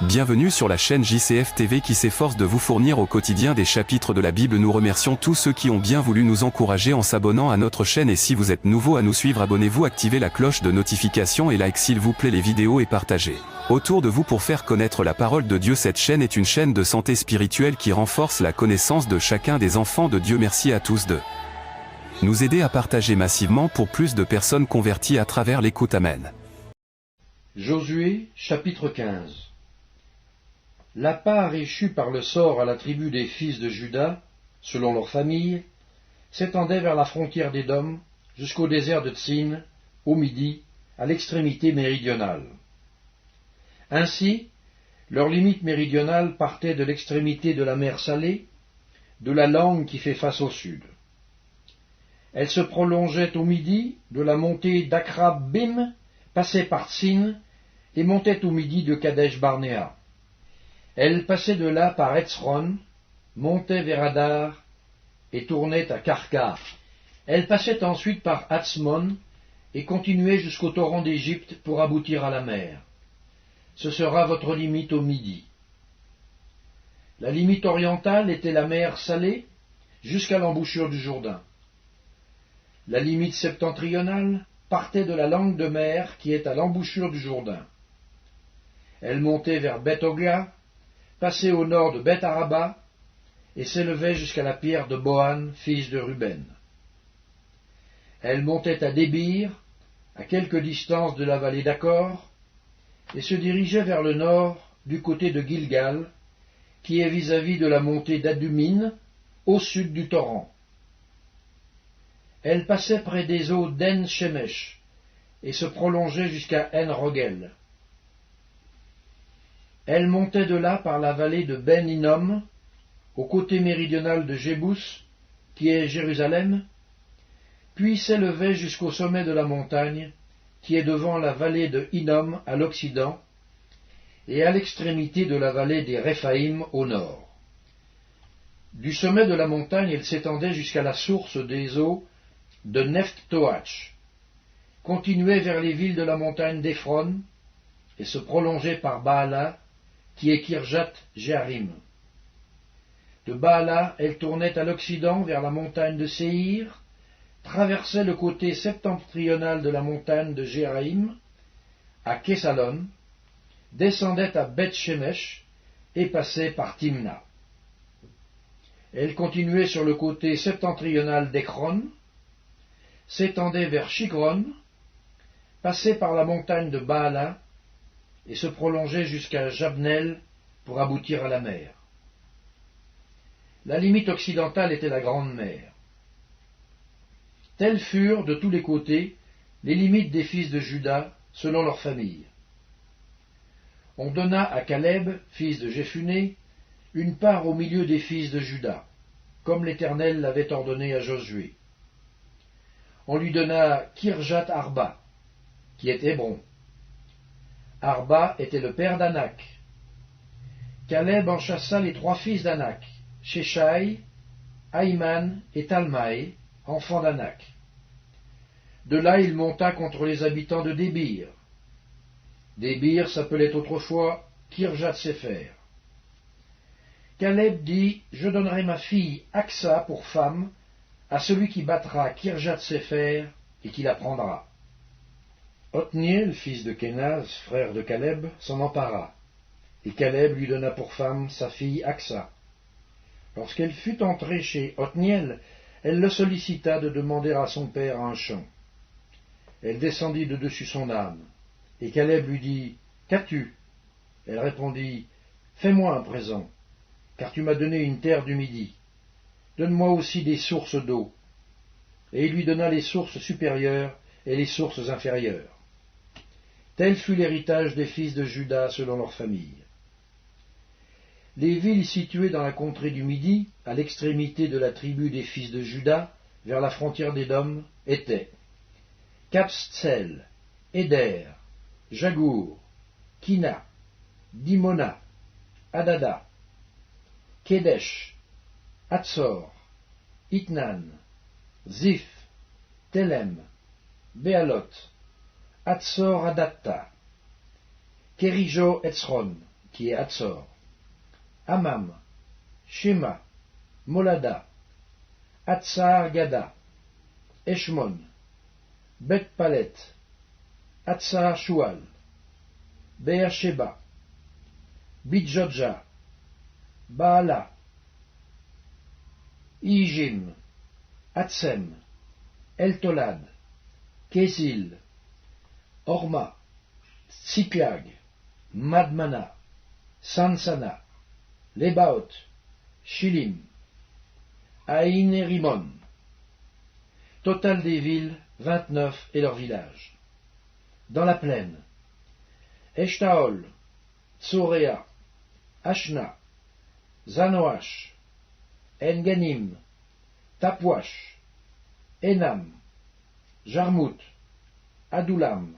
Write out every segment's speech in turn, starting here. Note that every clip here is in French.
Bienvenue sur la chaîne JCF TV qui s'efforce de vous fournir au quotidien des chapitres de la Bible. Nous remercions tous ceux qui ont bien voulu nous encourager en s'abonnant à notre chaîne, et si vous êtes nouveau à nous suivre, abonnez-vous, activez la cloche de notification et like s'il vous plaît les vidéos et partagez autour de vous pour faire connaître la parole de Dieu. Cette chaîne est une chaîne de santé spirituelle qui renforce la connaissance de chacun des enfants de Dieu. Merci à tous de nous aider à partager massivement pour plus de personnes converties à travers l'écoute. Amen. Josué, chapitre 15. La part échue par le sort à la tribu des fils de Juda, selon leur famille, s'étendait vers la frontière d'Édom, jusqu'au désert de Tsin, au midi, à l'extrémité méridionale. Ainsi, leur limite méridionale partait de l'extrémité de la mer Salée, de la langue qui fait face au sud. Elle se prolongeait au midi de la montée d'Akrab-Bim, passait par Tsin, et montait au midi de Kadesh-Barnéa. Elle passait de là par Etzron, montait vers Hadar, et tournait à Karkar. Elle passait ensuite par Hatzmon, et continuait jusqu'au torrent d'Égypte pour aboutir à la mer. Ce sera votre limite au midi. La limite orientale était la mer Salée, jusqu'à l'embouchure du Jourdain. La limite septentrionale partait de la langue de mer qui est à l'embouchure du Jourdain. Elle montait vers Beth-Ogla, passait au nord de Beth-Araba, et s'élevait jusqu'à la pierre de Bohan, fils de Ruben. Elle montait à Débir, à quelque distance de la vallée d'Accor, et se dirigeait vers le nord du côté de Gilgal, qui est vis-à-vis de la montée d'Adumine, au sud du torrent. Elle passait près des eaux d'En-Shemesh, et se prolongeait jusqu'à En-Rogel. Elle montait de là par la vallée de Ben-Hinnom, au côté méridional de Jébus, qui est Jérusalem, puis s'élevait jusqu'au sommet de la montagne, qui est devant la vallée de Hinnom à l'occident, et à l'extrémité de la vallée des Réphaïm au nord. Du sommet de la montagne, elle s'étendait jusqu'à la source des eaux de Nephtoach, continuait vers les villes de la montagne d'Ephron, et se prolongeait par Baala, qui est Kirjat Jearim. De Baala, elle tournait à l'occident vers la montagne de Séhir, traversait le côté septentrional de la montagne de Jéraïm, à Kessalon, descendait à Beth-Shemesh et passait par Timna. Elle continuait sur le côté septentrional d'Ekron, s'étendait vers Shikron, passait par la montagne de Baala et se prolongeait jusqu'à Jabnel pour aboutir à la mer. La limite occidentale était la Grande Mer. Telles furent, de tous les côtés, les limites des fils de Juda, selon leur famille. On donna à Caleb, fils de Jéphuné, une part au milieu des fils de Juda, comme l'Éternel l'avait ordonné à Josué. On lui donna Kirjat Arba, qui est Hébron. Arba était le père d'Anak. Caleb en chassa les trois fils d'Anak, Sheshai, Aïman et Talmaï, enfants d'Anak. De là il monta contre les habitants de Débir. Débir s'appelait autrefois Kirjat-Séfer. Caleb dit, je donnerai ma fille Aksa pour femme à celui qui battra Kirjat-Séfer et qui la prendra. Othniel, fils de Kénaz, frère de Caleb, s'en empara, et Caleb lui donna pour femme sa fille Aksa. Lorsqu'elle fut entrée chez Othniel, elle le sollicita de demander à son père un champ. Elle descendit de dessus son âne, et Caleb lui dit, qu'as-tu? Elle répondit, fais-moi un présent, car tu m'as donné une terre du Midi. Donne-moi aussi des sources d'eau. Et il lui donna les sources supérieures et les sources inférieures. Tel fut l'héritage des fils de Juda selon leur famille. Les villes situées dans la contrée du Midi, à l'extrémité de la tribu des fils de Juda, vers la frontière d'Édom, étaient Capstsel, Éder, Jagour, Kina, Dimona, Adada, Kedesh, Hatzor, Itnan, Ziph, Telem, Béalot, Hatzor Adatta, Kérijo Etzron, qui est Hatzor. Amam, Shema, Molada, Hatzar Gada, Eshmon, Bet Palet, Hatzar Shual, Beersheba, Bidjodja, Baala, Ijim, Hatsem, Eltolad, Késil, Orma, Tsiklag, Madmana, Sansana, Lebaot, Shilim, Aïn et Rimon. Total des villes, 29 et leurs villages. Dans la plaine, Eshtaol, Tsoréa, Ashna, Zanoach, Enganim, Tapwash, Enam, Jarmut, Adulam,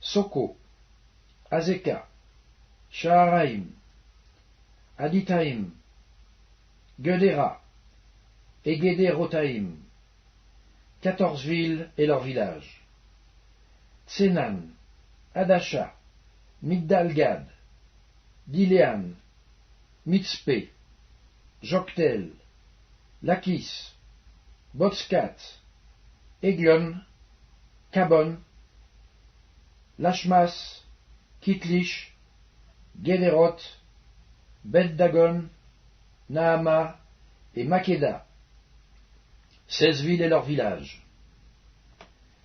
Soko, Azeka, Shaharaim, Aditaim, Gedera et Gederotaim, 14 villes et leurs villages. Tsenan, Adasha, Migdalgad, Diléan, Mitzpé, Joktel, Lakis, Botskat, Eglon, Kabon, Lashmas, Kitlish, Gederot, Bet-Dagon, Nahama et Makeda, 16 villes et leurs villages.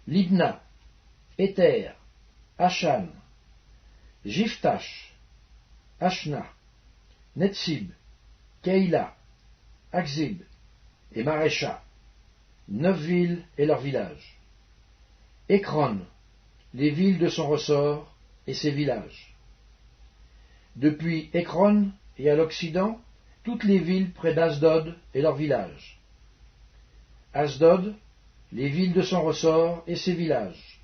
Libna, Éther, Ashan, Jiftash, Ashna, Netzib, Keïla, Akzib et Marécha, 9 villes et leurs villages. Ekron, les villes de son ressort et ses villages. Depuis Ekron et à l'Occident, toutes les villes près d'Asdod et leurs villages. Asdod, les villes de son ressort et ses villages.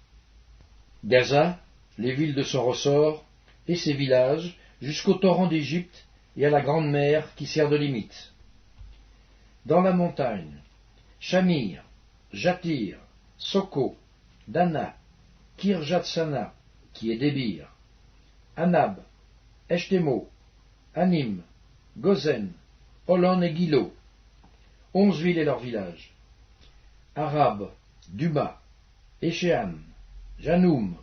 Gaza, les villes de son ressort et ses villages, jusqu'au torrent d'Égypte et à la grande mer qui sert de limite. Dans la montagne, Shamir, Jatir, Soko, Dana, Kirjatsana, qui est Débir, Anab, Eshtemo, Anim, Gozen, Holon et Gilo, 11 villes et leurs villages. Arab, Duma, Échéan, Janoum,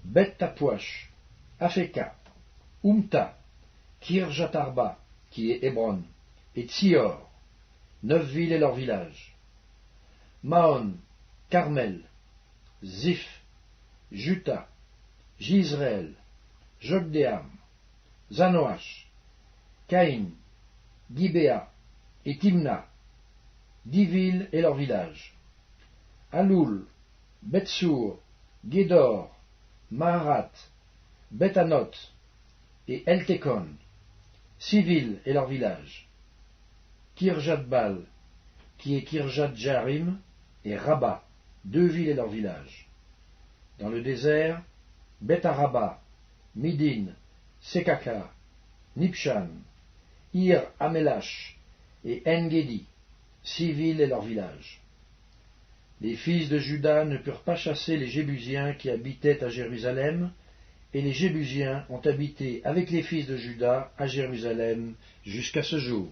Bet Tapouach, Afeka, Umta, Kirjatarba, qui est Hébron, et Tsior, 9 villes et leurs villages. Maon, Carmel, Ziph, Juta, Jisraël, Jokdeam, Zanoach, Caïn, Gibéa et Timna, 10 villes et leurs villages. Aloul, Betsur, Gédor, Maharat, Betanot et Eltekon, 6 villes et leurs villages. Kirjatbal, qui est Kirjat-Jarim, et Rabat, 2 villes et leurs villages. Dans le désert, Bet-Araba, Midin, Sekaka, Nipshan, Ir Amelash et En-Gedi, 6 villes et leurs villages. Les fils de Juda ne purent pas chasser les Jébusiens qui habitaient à Jérusalem, et les Jébusiens ont habité avec les fils de Juda à Jérusalem jusqu'à ce jour.